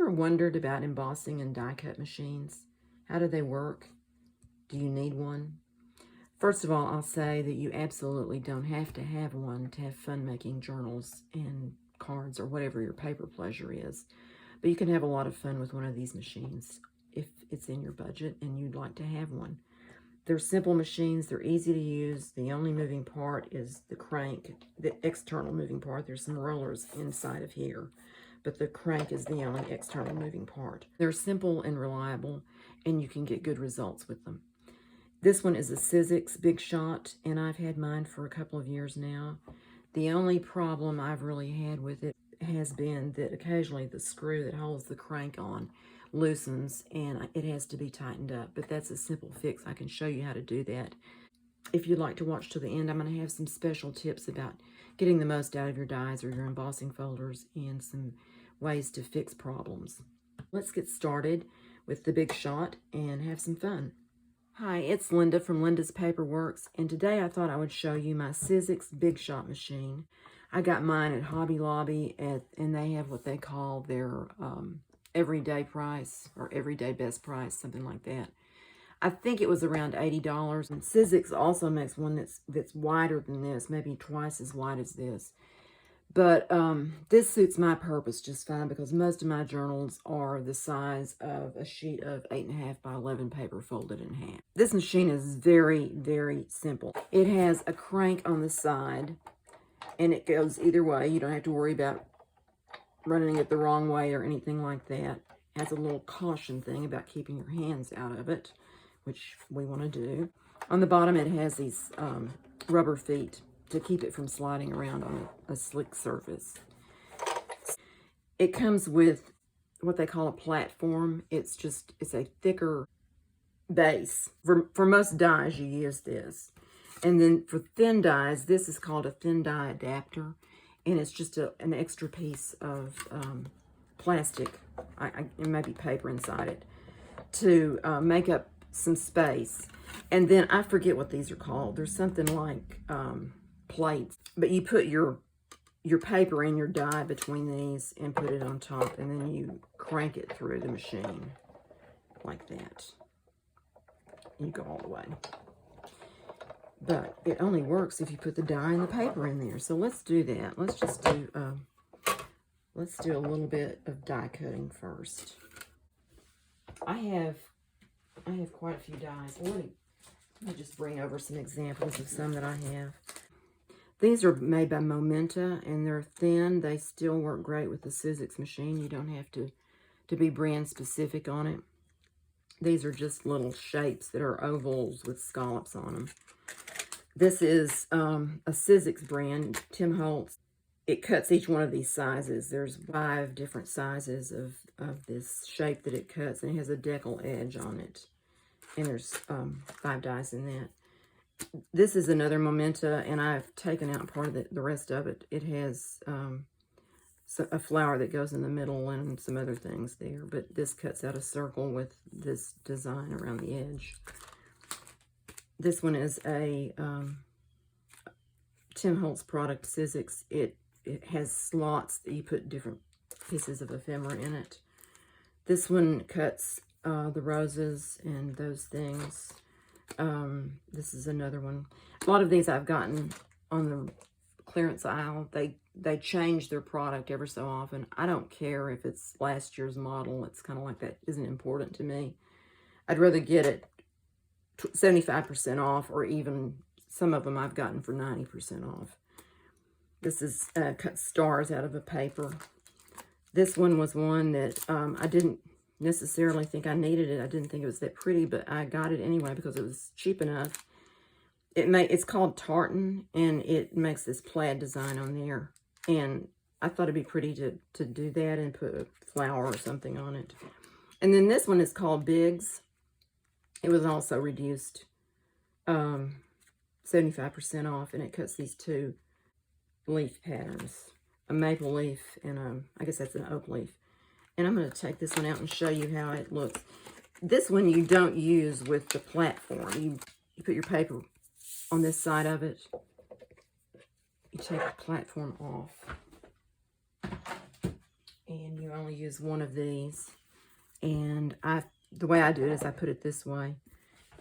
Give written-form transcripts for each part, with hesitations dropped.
ever wondered about embossing and die cut machines? How do they work? Do you need one? First of all, I'll say that you absolutely don't have to have one to have fun making journals and cards or whatever your paper pleasure is. But you can have a lot of fun with one of these machines if it's in your budget and you'd like to have one. They're simple machines. They're easy to use. The only moving part is the crank, the external moving part. There's some rollers inside of here, but the crank is the only external moving part. They're simple and reliable, and you can get good results with them. This one is a Sizzix Big Shot, and I've had mine for a couple of years now. The only problem I've really had with it has been that occasionally the screw that holds the crank on loosens and it has to be tightened up, but that's a simple fix. I can show you how to do that. If you'd like to watch to the end, I'm going to have some special tips about getting the most out of your dies or your embossing folders and some ways to fix problems. Let's get started with the Big Shot and have some fun. Hi, it's Linda from Linda's Paperworks, and today I thought I would show you my Sizzix Big Shot machine. I got mine at Hobby Lobby, and they have what they call their everyday price or everyday best price, something like that. I think it was around $80. And Sizzix also makes one that's wider than this, maybe twice as wide as this. But this suits my purpose just fine because most of my journals are the size of a sheet of 8.5 by 11 paper folded in half. This machine is very, very simple. It has a crank on the side, and it goes either way. You don't have to worry about running it the wrong way or anything like that. It has a little caution thing about keeping your hands out of it, which we want to do. On the bottom, it has these rubber feet to keep it from sliding around on a slick surface. It comes with what they call a platform. It's a thicker base. For most dies, you use this. And then for thin dies, this is called a thin die adapter. And it's just an extra piece of plastic, and maybe paper inside it, to make up some space. And then I forget what these are called. There's something like plates, but you put your paper and your die between these and put it on top, and then you crank it through the machine like that. You go all the way. But it only works if you put the die and the paper in there. So let's do that. Let's just do a little bit of die cutting first. I have quite a few dies. Let me just bring over some examples of some that I have. These are made by Momenta, and they're thin. They still work great with the Sizzix machine. You don't have to be brand specific on it. These are just little shapes that are ovals with scallops on them. This is a Sizzix brand, Tim Holtz. It cuts each one of these sizes. There's 5 different sizes of this shape that it cuts, and it has a decal edge on it. And there's 5 dies in that. This is another Momenta, and I've taken out part of the rest of it. It has a flower that goes in the middle and some other things there, but this cuts out a circle with this design around the edge. This one is a Tim Holtz product, Sizzix. It has slots that you put different pieces of ephemera in it. This one cuts the roses and those things. This is another one. A lot of these I've gotten on the clearance aisle. They change their product ever so often. I don't care if it's last year's model. It's kind of like that isn't important to me. I'd rather get it 75% off, or even some of them I've gotten for 90% off. This is cut stars out of a paper. This one was one that I didn't necessarily think I needed it. I didn't think it was that pretty, but I got it anyway because it was cheap enough. It's called tartan, and it makes this plaid design on there. And I thought it'd be pretty to do that and put a flower or something on it. And then this one is called Biggs. It was also reduced 75% off, and it cuts these 2 leaf patterns, a maple leaf and I guess that's an oak leaf. And I'm going to take this one out and show you how it looks. This one you don't use with the platform. You put your paper on this side of it. You take the platform off. and you only use one of these. And the way I do it is I put it this way,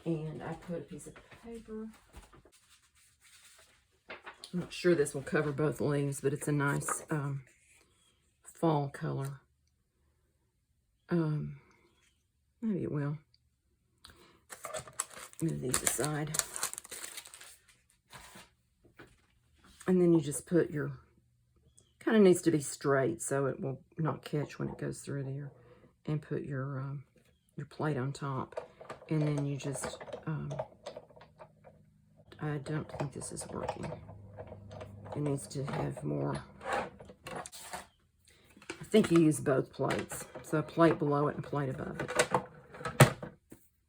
and I put a piece of paper. I'm not sure this will cover both leaves, but it's a nice fall color. Maybe it will. Move these aside. And then you just put your, kind of needs to be straight so it will not catch when it goes through there. And put your plate on top. And then you just, I don't think this is working. It needs to have more. I think you use both plates. So a plate below it and a plate above it.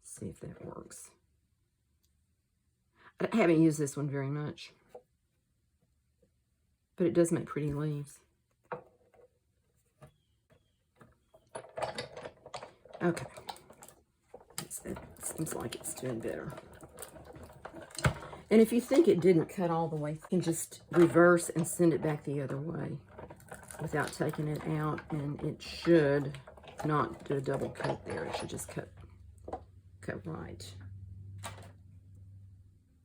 See if that works. I haven't used this one very much, but it does make pretty leaves. Okay. It seems like it's doing better. And if you think it didn't cut all the way, you can just reverse and send it back the other way without taking it out, and it should not do a double cut there. It should just cut right.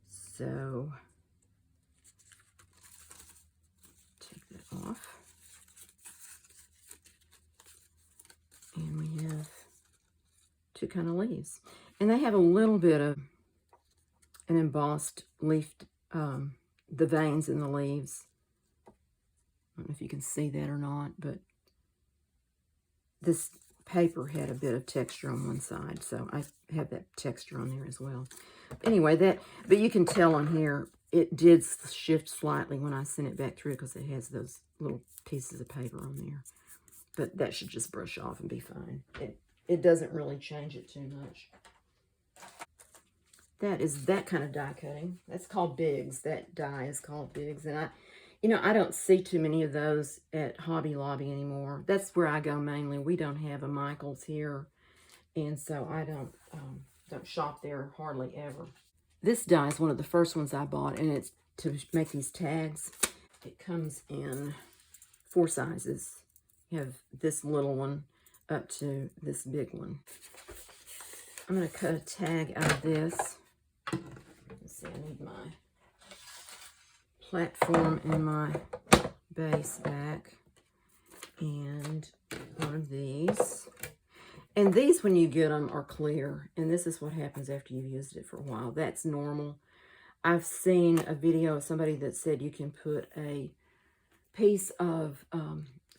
So take that off. And we have two kind of leaves. And they have a little bit of an embossed leaf, the veins in the leaves. I don't know if you can see that or not, but this paper had a bit of texture on one side, so I have that texture on there as well. Anyway, but you can tell on here, it did shift slightly when I sent it back through because it has those little pieces of paper on there. But that should just brush off and be fine. It doesn't really change it too much. That is that kind of die cutting. That's called Biggs. That die is called Biggs. And I don't see too many of those at Hobby Lobby anymore. That's where I go mainly. We don't have a Michael's here, and so I don't shop there hardly ever. This die is one of the first ones I bought, and it's to make these tags. It comes in 4 sizes. You have this little one up to this big one. I'm going to cut a tag out of this. Let's see, I need my platform and my base back. And one of these. And these, when you get them, are clear. And this is what happens after you've used it for a while. That's normal. I've seen a video of somebody that said you can put a piece of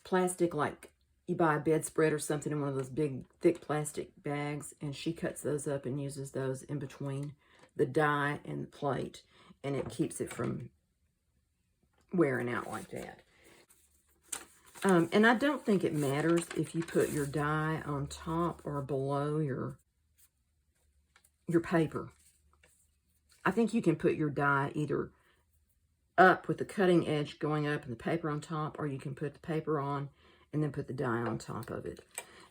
plastic, like you buy a bedspread or something in one of those big, thick plastic bags, and she cuts those up and uses those in between the die and the plate, and it keeps it from wearing out like that. And I don't think it matters if you put your die on top or below your paper. I think you can put your die either up with the cutting edge going up and the paper on top, or you can put the paper on and then put the die on top of it.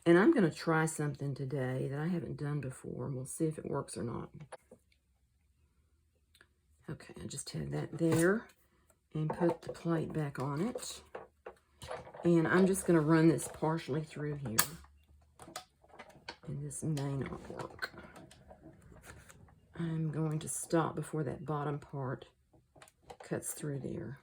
And I'm going to try something today that I haven't done before, and we'll see if it works or not. Okay, I just had that there and put the plate back on it. And I'm just going to run this partially through here. And this may not work. I'm going to stop before that bottom part cuts through there.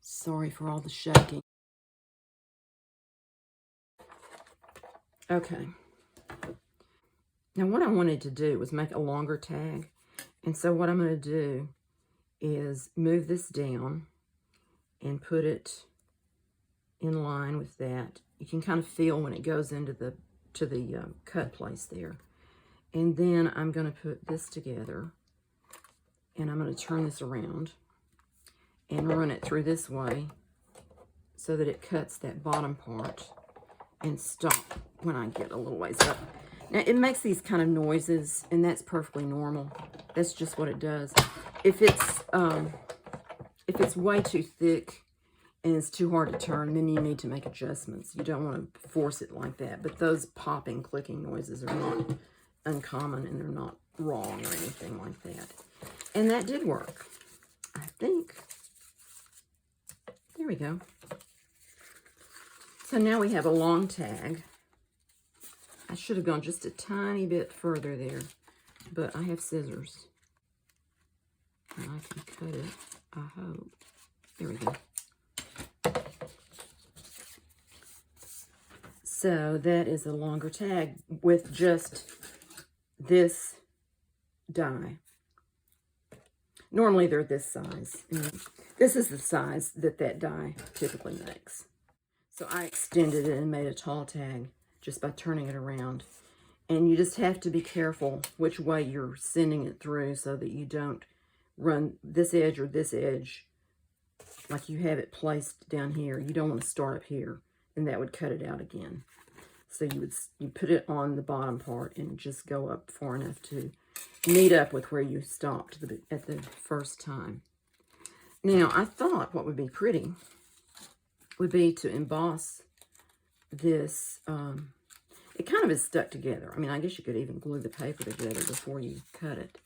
Sorry for all the shaking. Okay. Now what I wanted to do was make a longer tag. And so what I'm going to do is move this down and put it in line with that. You can kind of feel when it goes into the cut place there. And then I'm going to put this together, and I'm going to turn this around and run it through this way so that it cuts that bottom part and stop when I get a little ways up. Now, it makes these kind of noises, and that's perfectly normal. That's just what it does. If it's way too thick and it's too hard to turn, then you need to make adjustments. You don't want to force it like that. But those popping, clicking noises are not uncommon, and they're not wrong or anything like that. And that did work, I think. we go. So now we have a long tag. I should have gone just a tiny bit further there, but I have scissors. And I can cut it, I hope. There we go. So that is a longer tag with just this die. Normally they're this size. And this is the size that that die typically makes. So I extended it and made a tall tag just by turning it around. And you just have to be careful which way you're sending it through so that you don't run this edge or this edge like you have it placed down here. You don't want to start up here, and that would cut it out again. So you put it on the bottom part and just go up far enough to meet up with where you stopped at the first time. Now, I thought what would be pretty would be to emboss this. It kind of is stuck together. I mean, I guess you could even glue the paper together before you cut it.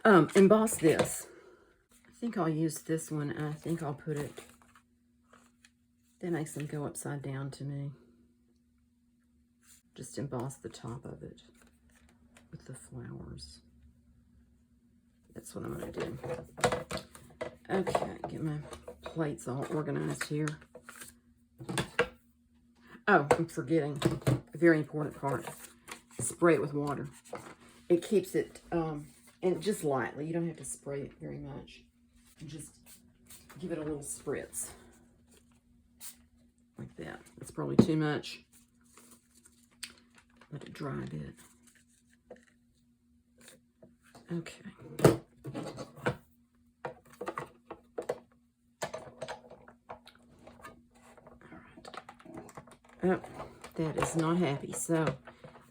Emboss this. I think I'll use this one, and I think I'll put it, that makes them go upside down to me. Just emboss the top of it with the flowers. That's what I'm going to do. Okay, get my plates all organized here. Oh, I'm forgetting a very important part. Spray it with water. It keeps it, and just lightly. You don't have to spray it very much. Just give it a little spritz. Like that. That's probably too much. Let it dry a bit. Okay. Oh, that is not happy. So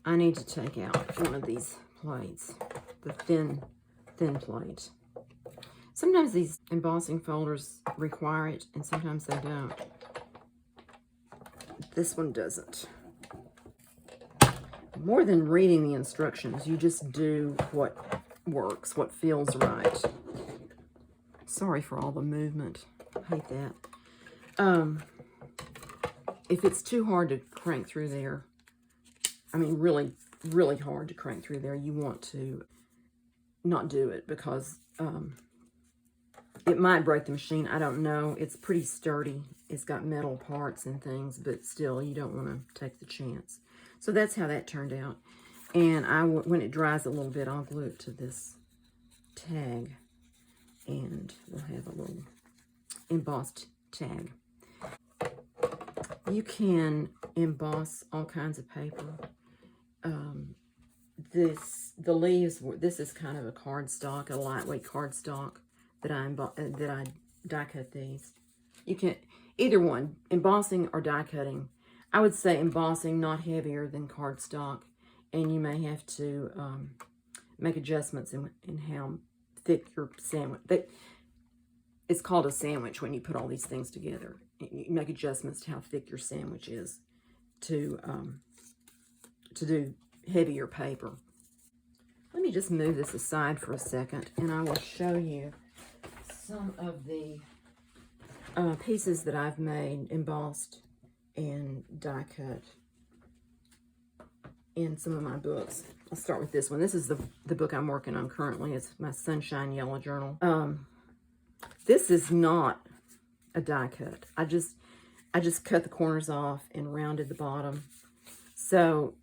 I need to take out one of these plates, the thin plate. Sometimes these embossing folders require it, and sometimes they don't. This one doesn't. More than reading the instructions, you just do what works, what feels right. Sorry for all the movement. I hate that. If it's too hard to crank through there, I mean really, really hard to crank through there, you want to not do it because it might break the machine. I don't know. It's pretty sturdy. It's got metal parts and things, but still, you don't want to take the chance. So that's how that turned out. And when it dries a little bit, I'll glue it to this tag, and we'll have a little embossed tag. You can emboss all kinds of paper. The leaves, this is kind of a cardstock, a lightweight cardstock that I die cut these. You can, either one, embossing or die cutting. I would say embossing, not heavier than cardstock, and you may have to make adjustments in how thick your sandwich. It's called a sandwich when you put all these things together. You make adjustments to how thick your sandwich is to do heavier paper. Let me just move this aside for a second, and I will show you some of the pieces that I've made embossed and die cut in some of my books. I'll start with this one. This is the book I'm working on currently. It's my Sunshine Yellow Journal. This is not a die cut. I just cut the corners off and rounded the bottom. So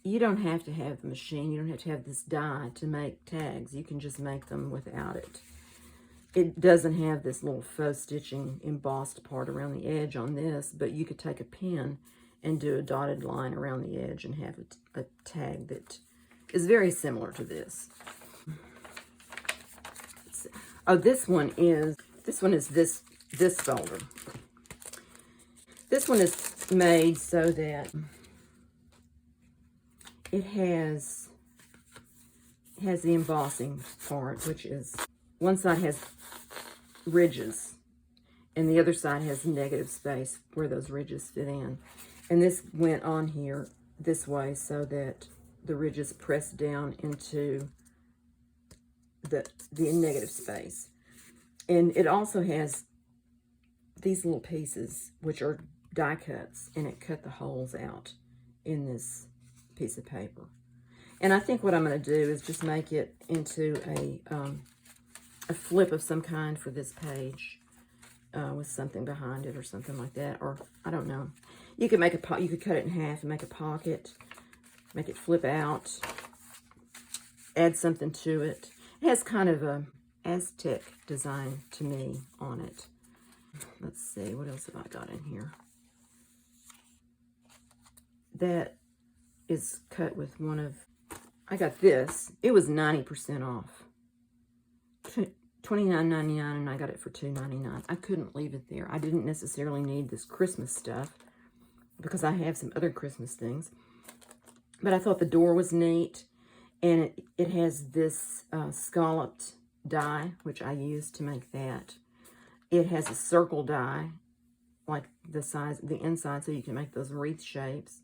you don't have to have the machine. You don't have to have this die to make tags. You can just make them without it. It doesn't have this little faux stitching embossed part around the edge on this, but you could take a pen and do a dotted line around the edge and have a tag that is very similar to this. Oh, this one is this folder. This one is made so that it has the embossing part, which is one side has ridges and the other side has negative space where those ridges fit in. And this went on here this way so that the ridges press down into the negative space. And it also has these little pieces, which are die cuts, and it cut the holes out in this piece of paper. And I think what I'm going to do is just make it into a flip of some kind for this page with something behind it or something like that. Or, I don't know. You could make you could cut it in half and make a pocket, make it flip out, add something to it. It has kind of a Aztec design to me on it. Let's see, what else have I got in here? That is cut with one of, I got this. It was 90% off. $29.99, and I got it for $2.99. I couldn't leave it there. I didn't necessarily need this Christmas stuff because I have some other Christmas things. But I thought the door was neat, and it has this scalloped die, which I used to make that. It has a circle die, like the size, the inside, so you can make those wreath shapes.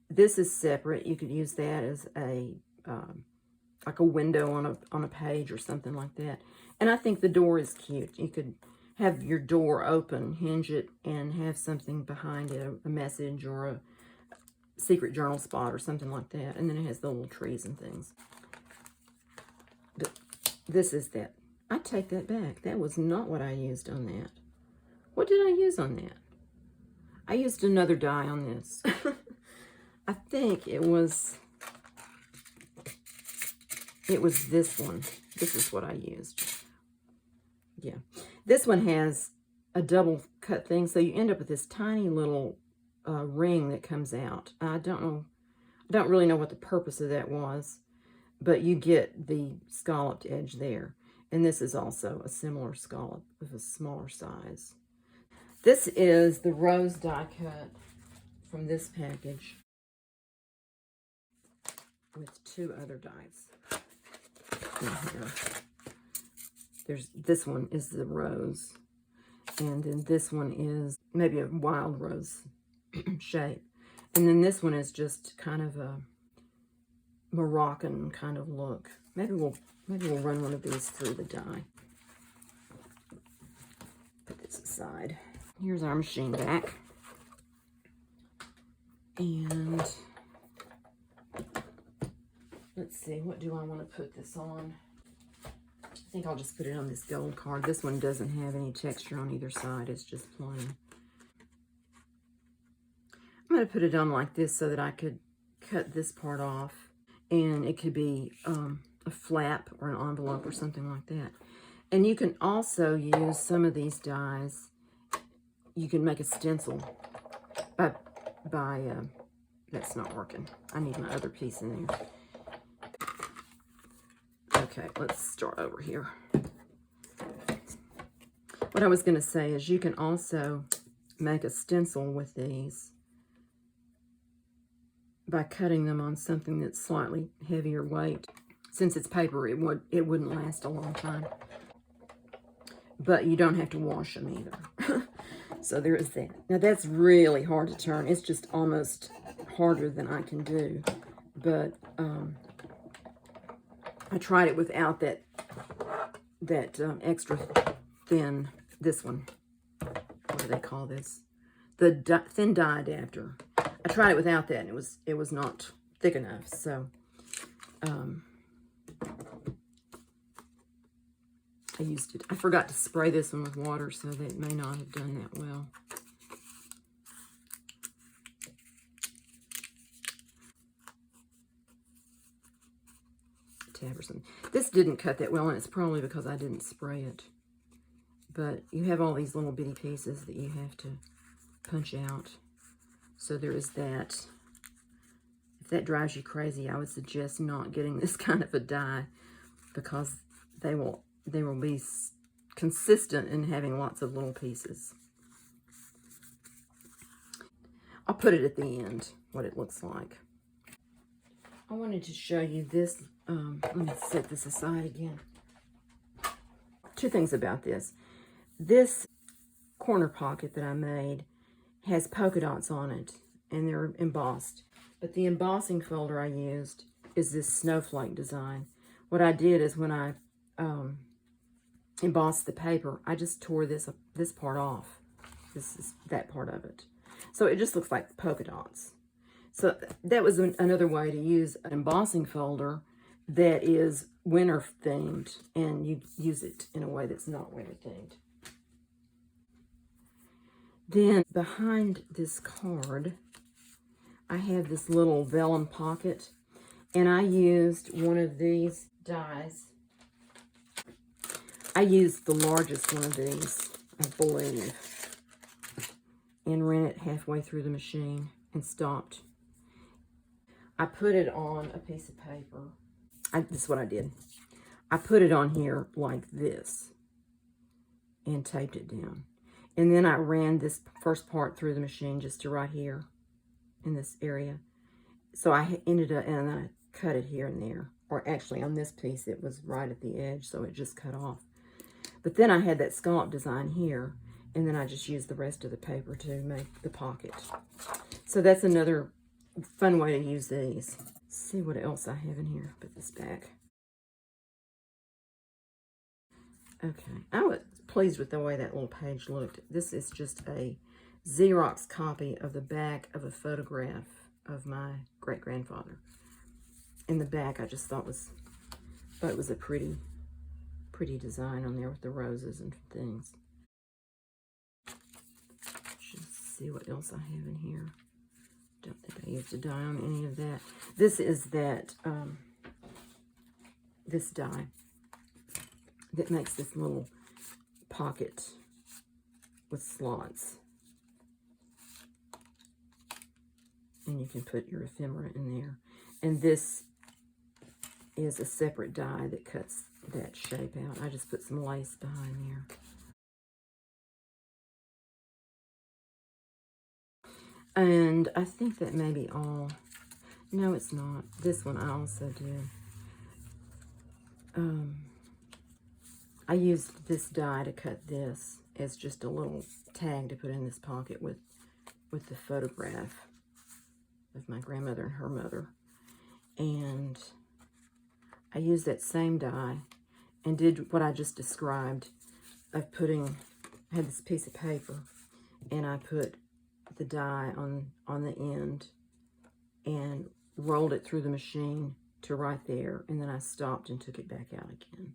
This is separate. You could use that as a like a window on a page or something like that. And I think the door is cute. You could have your door open, hinge it, and have something behind it, a message or a secret journal spot or something like that. And then it has the little trees and things. But this is that. I take that back. That was not what I used on that. What did I use on that? I used another die on this. I think it was this one. This is what I used. Yeah. This one has a double cut thing, so you end up with this tiny little ring that comes out. I don't really know what the purpose of that was, but you get the scalloped edge there. And this is also a similar scallop with a smaller size. This is the rose die cut from this package with two other dies in here. This one is the rose, and then this one is maybe a wild rose shape. And then this one is just kind of a Moroccan kind of look. Maybe we'll run one of these through the die. Put this aside. Here's our machine back. And let's see, what do I want to put this on? I think I'll just put it on this gold card. This one doesn't have any texture on either side. It's just plain. I'm going to put it on like this so that I could cut this part off. And it could be a flap or an envelope or something like that. And you can also use some of these dies. You can make a stencil by that's not working. I need my other piece in there. Okay, let's start over here. What I was going to say is you can also make a stencil with these by cutting them on something that's slightly heavier weight. Since it's paper, it wouldn't last a long time. But you don't have to wash them either. So there is that. Now that's really hard to turn. It's just almost harder than I can do. But I tried it without that extra thin, this one. What do they call this? The thin die adapter. I tried it without that, and it was not thick enough. So I used it. I forgot to spray this one with water, so that it may not have done that well. Tab or something. This didn't cut that well, and it's probably because I didn't spray it. But you have all these little bitty pieces that you have to punch out. So there is that. If that drives you crazy, I would suggest not getting this kind of a die, because they will be consistent in having lots of little pieces. I'll put it at the end, what it looks like. I wanted to show you this. Let me set this aside again. Two things about this. This corner pocket that I made has polka dots on it, and they're embossed. But the embossing folder I used is this snowflake design. What I did is when I embossed the paper, I just tore this part off. This is that part of it. So it just looks like polka dots. So that was another way to use an embossing folder that is winter themed, and you use it in a way that's not winter themed. Then behind this card, I have this little vellum pocket, and I used one of these dies. I used the largest one of these, I believe, and ran it halfway through the machine and stopped. I put it on a piece of paper. This is what I did. I put it on here like this and taped it down. And then I ran this first part through the machine just to right here in this area. So I ended up, and I cut it here and there. Or actually on this piece, it was right at the edge, so it just cut off. But then I had that scallop design here, and then I just used the rest of the paper to make the pocket. So that's another fun way to use these. Let's see what else I have in here. Put this back. Okay, I was pleased with the way that little page looked. This is just a Xerox copy of the back of a photograph of my great-grandfather. In the back, I just thought it was a pretty design on there with the roses and things. Just see what else I have in here. Don't think I used a die on any of that. This is that this die that makes this little pocket with slots. And you can put your ephemera in there. And this is a separate die that cuts that shape out. I just put some lace behind there. And I think that may be all. No, it's not. This one I also did. I used this die to cut this as just a little tag to put in this pocket with the photograph of my grandmother and her mother. And I used that same die and did what I just described of I had this piece of paper, and I put the die on the end and rolled it through the machine to right there, and then I stopped and took it back out again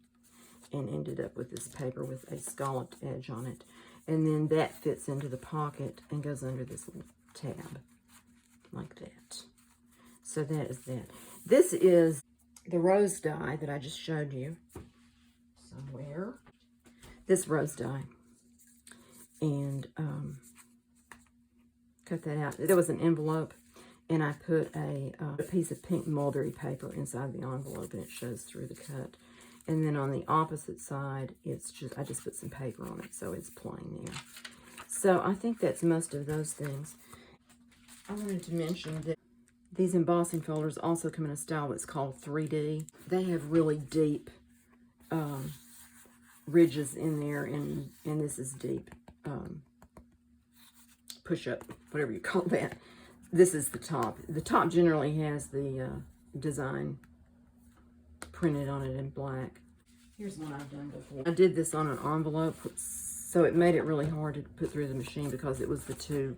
and ended up with this paper with a scalloped edge on it. And then that fits into the pocket and goes under this little tab like that. So that is that. This is the rose die that I just showed you somewhere. This rose die. And cut that out. There was an envelope, and I put a piece of pink mulberry paper inside the envelope, and it shows through the cut. And then on the opposite side, I just put some paper on it, so it's plain there. So I think that's most of those things. I wanted to mention that these embossing folders also come in a style that's called 3D. They have really deep ridges in there, and this is deep push-up, whatever you call that. This is the top. The top generally has the design printed on it in black. Here's one I've done before. I did this on an envelope, so it made it really hard to put through the machine because it was the two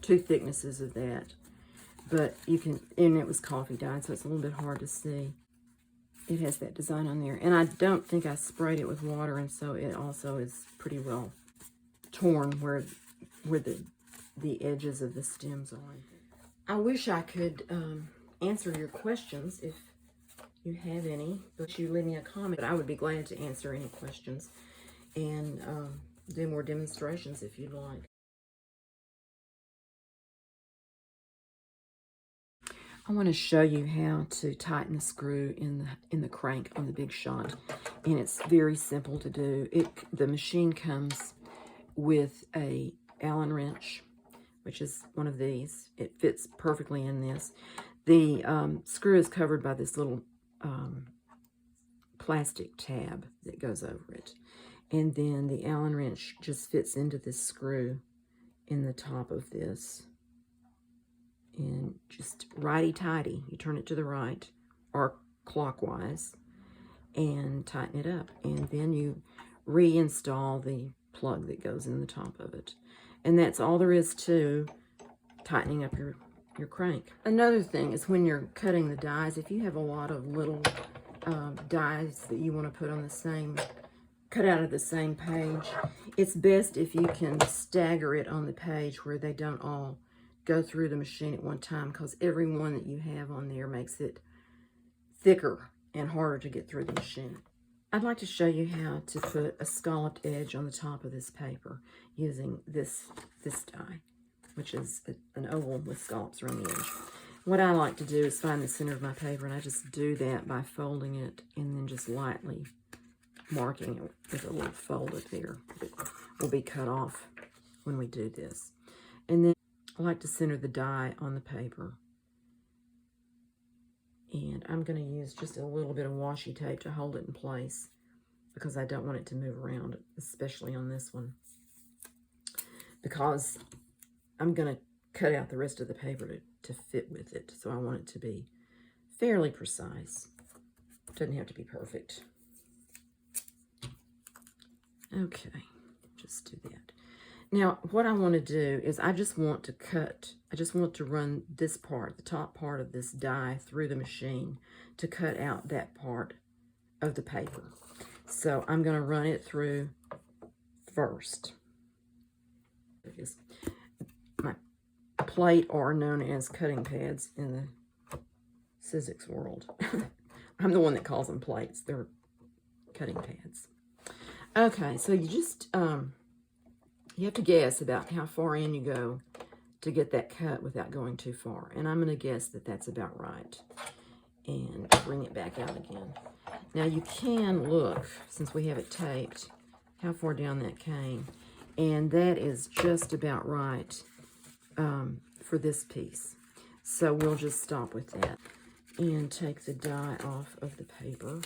thicknesses of that. But you can, and it was coffee dyed, so it's a little bit hard to see. It has that design on there. And I don't think I sprayed it with water, and so it also is pretty well torn where the edges of the stems are. I wish I could answer your questions if you have any, but you leave me a comment. I would be glad to answer any questions and do more demonstrations if you'd like. I want to show you how to tighten the screw in the crank on the Big Shot, and it's very simple to do. The machine comes with a Allen wrench, which is one of these. It fits perfectly in this. The screw is covered by this little plastic tab that goes over it, and then the Allen wrench just fits into this screw in the top of this. And just righty-tighty. You turn it to the right or clockwise and tighten it up. And then you reinstall plug that goes in the top of it. And that's all there is to tightening up your crank. Another thing is when you're cutting the dies, if you have a lot of little dies that you want to put on the same, cut out of the same page, it's best if you can stagger it on the page where they don't all go through the machine at one time, because every one that you have on there makes it thicker and harder to get through the machine. I'd like to show you how to put a scalloped edge on the top of this paper using this die, which is an oval with scallops around the edge. What I like to do is find the center of my paper, and I just do that by folding it and then just lightly marking it with a little fold up there. It will be cut off when we do this. And then I like to center the die on the paper. And I'm going to use just a little bit of washi tape to hold it in place because I don't want it to move around, especially on this one, because I'm going to cut out the rest of the paper to fit with it. So I want it to be fairly precise. Doesn't have to be perfect. Okay, just do that. Now, what I want to do is I just want to run this part, the top part of this die, through the machine to cut out that part of the paper. So I'm going to run it through first. My plate are known as cutting pads in the physics world. I'm the one that calls them plates. They're cutting pads. Okay, so you just... you have to guess about how far in you go to get that cut without going too far. And I'm going to guess that that's about right. And bring it back out again. Now you can look, since we have it taped, how far down that came. And that is just about right for this piece. So we'll just stop with that. And take the die off of the paper.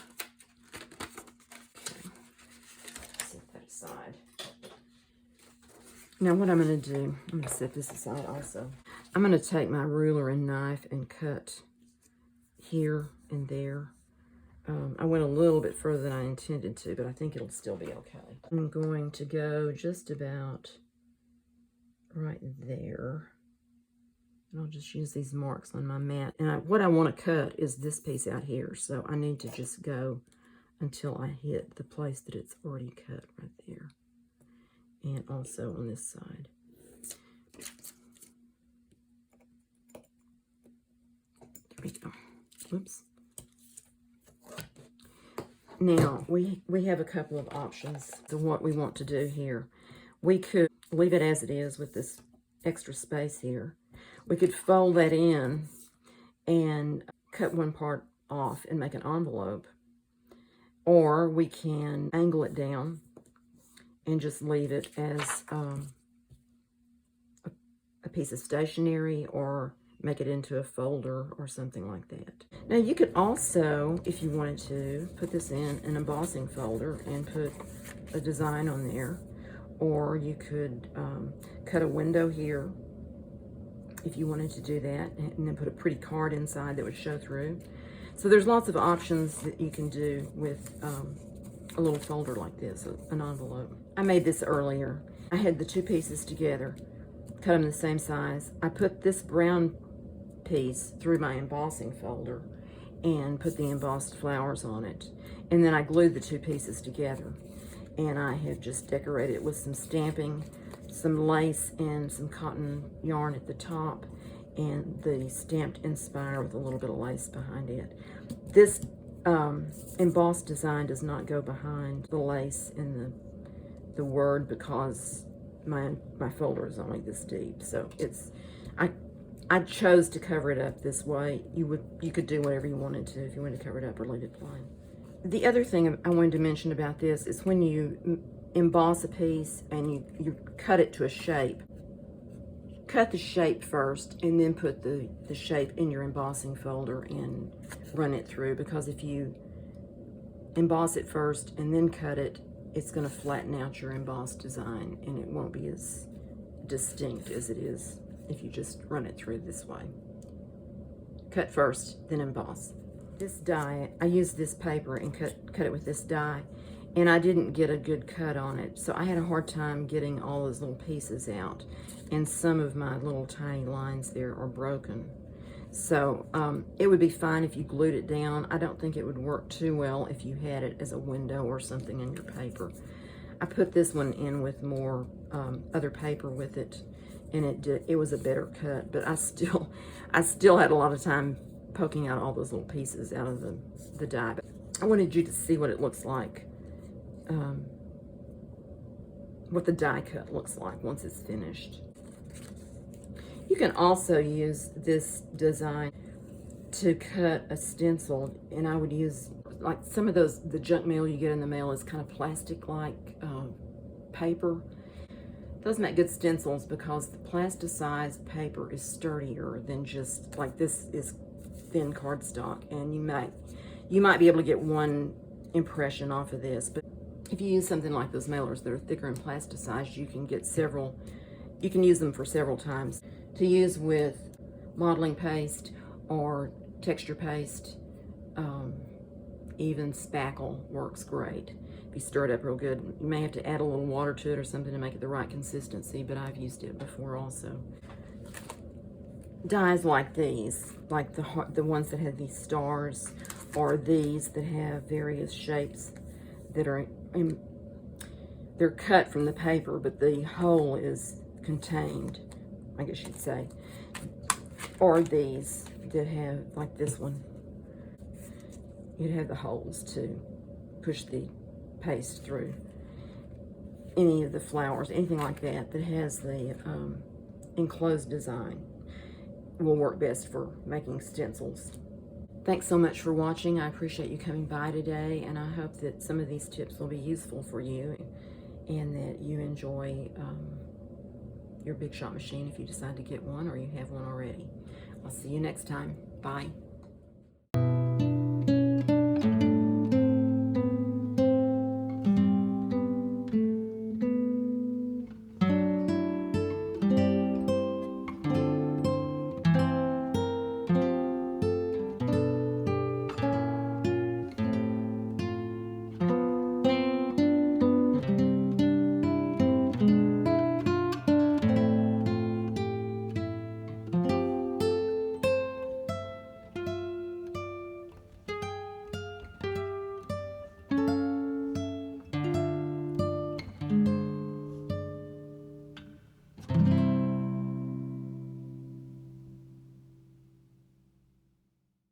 Okay. Set that aside. Now what I'm going to do, I'm going to set this aside also. I'm going to take my ruler and knife and cut here and there. I went a little bit further than I intended to, but I think it'll still be okay. I'm going to go just about right there. And I'll just use these marks on my mat. And what I want to cut is this piece out here. So I need to just go until I hit the place that it's already cut right there. And also on this side. There we go. Whoops. Now, we have a couple of options to what we want to do here. We could leave it as it is with this extra space here. We could fold that in and cut one part off and make an envelope. Or we can angle it down and just leave it as a piece of stationery, or make it into a folder or something like that. Now you could also, if you wanted to, put this in an embossing folder and put a design on there. Or you could cut a window here if you wanted to do that, and then put a pretty card inside that would show through. So there's lots of options that you can do with a little folder like this, an envelope. I made this earlier. I had the two pieces together, cut them the same size. I put this brown piece through my embossing folder and put the embossed flowers on it. And then I glued the two pieces together. And I have just decorated it with some stamping, some lace, and some cotton yarn at the top, and the stamped Inspire with a little bit of lace behind it. This embossed design does not go behind the lace and the word, because my folder is only this deep. So I chose to cover it up this way. You could do whatever you wanted to, if you wanted to cover it up or leave it plain. The other thing I wanted to mention about this is when you emboss a piece and you cut it to a shape, cut the shape first and then put the shape in your embossing folder and run it through, because if you emboss it first and then cut it, it's going to flatten out your embossed design and it won't be as distinct as it is if you just run it through this way. Cut first, then emboss. This die, I used this paper and cut it with this die, and I didn't get a good cut on it. So I had a hard time getting all those little pieces out. And some of my little tiny lines there are broken. So it would be fine if you glued it down. I don't think it would work too well if you had it as a window or something in your paper. I put this one in with more other paper with it, and it was a better cut, but I still had a lot of time poking out all those little pieces out of the die. But I wanted you to see what it looks like, what the die cut looks like once it's finished. You can also use this design to cut a stencil, and I would use, like, some of the junk mail you get in the mail is kind of plastic-like paper. Those make good stencils because the plasticized paper is sturdier than just, like, this is thin cardstock, and you might be able to get one impression off of this, but if you use something like those mailers that are thicker and plasticized, you can get several, you can use them for several times. To use with modeling paste or texture paste, even spackle works great. If you stir it up real good, you may have to add a little water to it or something to make it the right consistency, but I've used it before also. Dies like these, like the ones that have these stars, or these that have various shapes that are, they're cut from the paper, but the hole is contained, I guess you'd say. Or these that have, like this one, you'd have the holes to push the paste through. Any of the flowers, anything like that that has the enclosed design will work best for making stencils. Thanks so much for watching. I appreciate you coming by today, and I hope that some of these tips will be useful for you and that you enjoy your Big Shot machine if you decide to get one or you have one already. I'll see you next time. Bye.